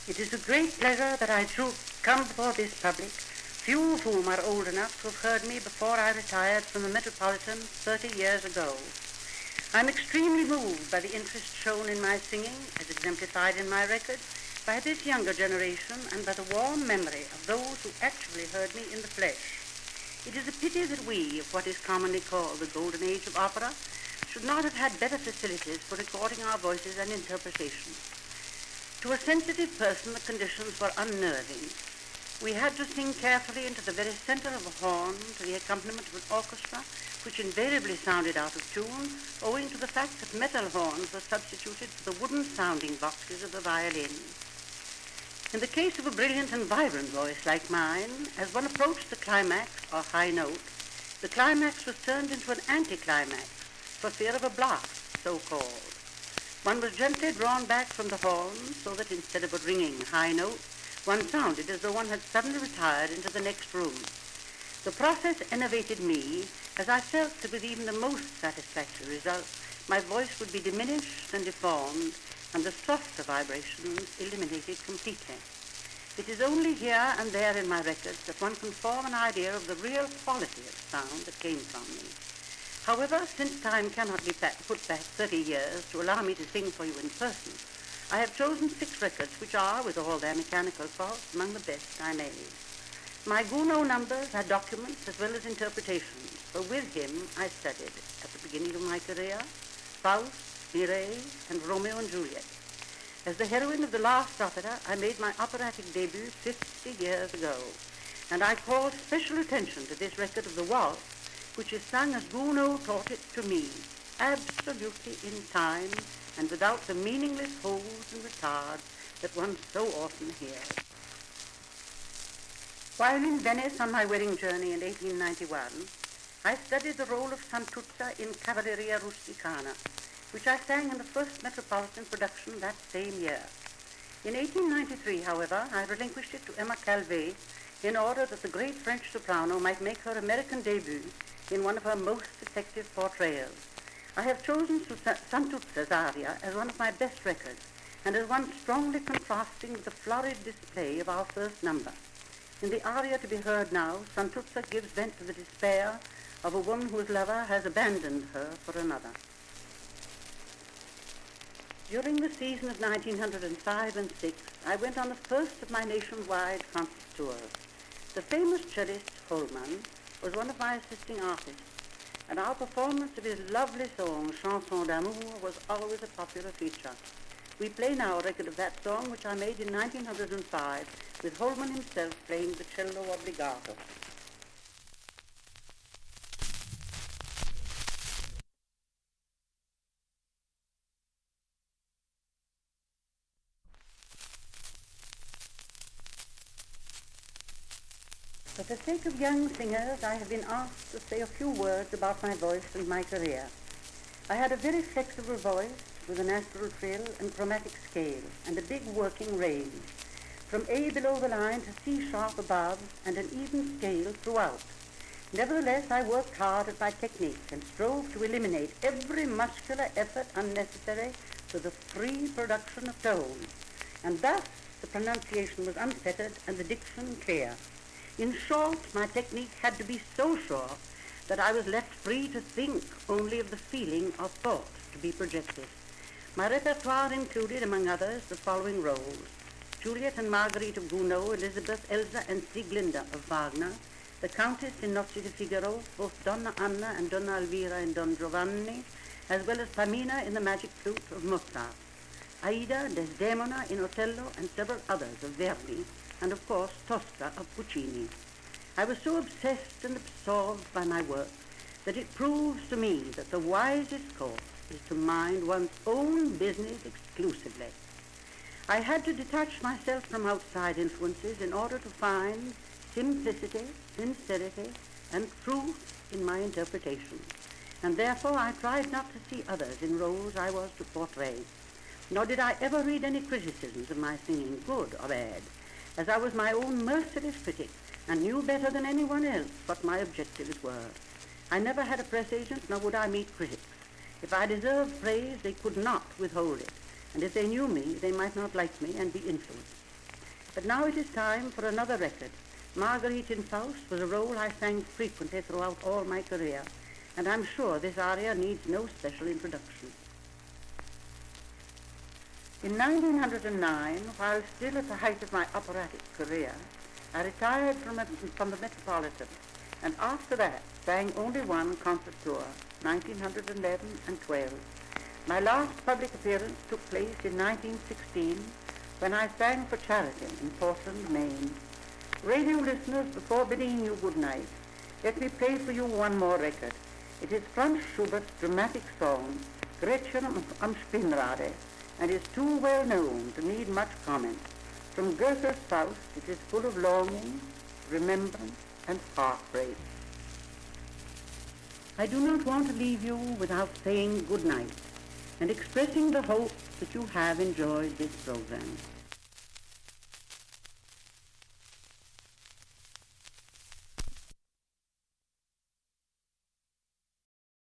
It is a great pleasure that I should come before this public, few of whom are old enough to have heard me before I retired from the Metropolitan 30 years ago. I'm extremely moved by the interest shown in my singing, as exemplified in my record, by this younger generation and by the warm memory of those who actually heard me in the flesh. It is a pity that we, of what is commonly called the golden age of opera, should not have had better facilities for recording our voices and interpretation. To a sensitive person, the conditions were unnerving. We had to sing carefully into the very center of a horn to the accompaniment of an orchestra which invariably sounded out of tune, owing to the fact that metal horns were substituted for the wooden sounding boxes of the violin. In the case of a brilliant and vibrant voice like mine, as one approached the climax, or high note, the climax was turned into an anticlimax, for fear of a blast, so-called. One was gently drawn back from the horn, so that instead of a ringing high note, one sounded as though one had suddenly retired into the next room. The process enervated me, as I felt that with even the most satisfactory result, my voice would be diminished and deformed, and the softer vibrations eliminated completely. It is only here and there in my records that one can form an idea of the real quality of sound that came from me. However, since time cannot be put back 30 years to allow me to sing for you in person, I have chosen 6 records which are, with all their mechanical faults, among the best I made. My Gounod numbers are documents as well as interpretations, for with him I studied, at the beginning of my career, Faust, Mireille, and Romeo and Juliet. As the heroine of the last opera, I made my operatic debut 50 years ago, and I call special attention to this record of the waltz, which is sung as Gounod taught it to me, absolutely in time and without the meaningless holds and retards that one so often hears. While in Venice on my wedding journey in 1891, I studied the role of Santuzza in Cavalleria Rusticana, which I sang in the first Metropolitan production that same year. In 1893, however, I relinquished it to Emma Calvé in order that the great French soprano might make her American debut in one of her most effective portrayals. I have chosen Santuzza's aria as one of my best records, and as one strongly contrasting with the florid display of our first number. In the aria to be heard now, Santuzza gives vent to the despair of a woman whose lover has abandoned her for another. During the season of 1905 and 6, I went on the first of my nationwide concert tours. The famous cellist Holman was one of my assisting artists, and our performance of his lovely song, Chanson d'Amour, was always a popular feature. We play now a record of that song, which I made in 1905, with Holman himself playing the cello obbligato. For the sake of young singers, I have been asked to say a few words about my voice and my career. I had a very flexible voice with a natural trill and chromatic scale and a big working range, from A below the line to C sharp above and an even scale throughout. Nevertheless, I worked hard at my technique and strove to eliminate every muscular effort unnecessary to the free production of tone, and thus the pronunciation was unfettered and the diction clear. In short, my technique had to be so sure that I was left free to think only of the feeling or thought to be projected. My repertoire included, among others, the following roles: Juliet and Marguerite of Gounod, Elizabeth, Elsa, and Sieglinde of Wagner, the Countess in Nozze di Figaro, both Donna Anna and Donna Elvira in Don Giovanni, as well as Pamina in the Magic Flute of Mozart, Aida, Desdemona in Otello, and several others of Verdi, and of course Tosca of Puccini. I was so obsessed and absorbed by my work that it proves to me that the wisest course is to mind one's own business exclusively. I had to detach myself from outside influences in order to find simplicity, sincerity, and truth in my interpretation, and therefore I tried not to see others in roles I was to portray, nor did I ever read any criticisms of my singing, good or bad, as I was my own merciless critic and knew better than anyone else what my objectives were. I never had a press agent, nor would I meet critics. If I deserved praise, they could not withhold it, and if they knew me, they might not like me and be influenced. But now it is time for another record. Marguerite in Faust was a role I sang frequently throughout all my career, and I'm sure this aria needs no special introduction. In 1909, while still at the height of my operatic career, I retired from the Metropolitan, and after that sang only one concert tour, 1911 and 12. My last public appearance took place in 1916 when I sang for charity in Portland, Maine. Radio listeners, before bidding you good night, let me play for you one more record. It is Franz Schubert's dramatic song, Gretchen am Spinnrade, and is too well known to need much comment. From Goethe's Faust, it is full of longing, remembrance, and heartbreak. I do not want to leave you without saying good night and expressing the hope that you have enjoyed this program.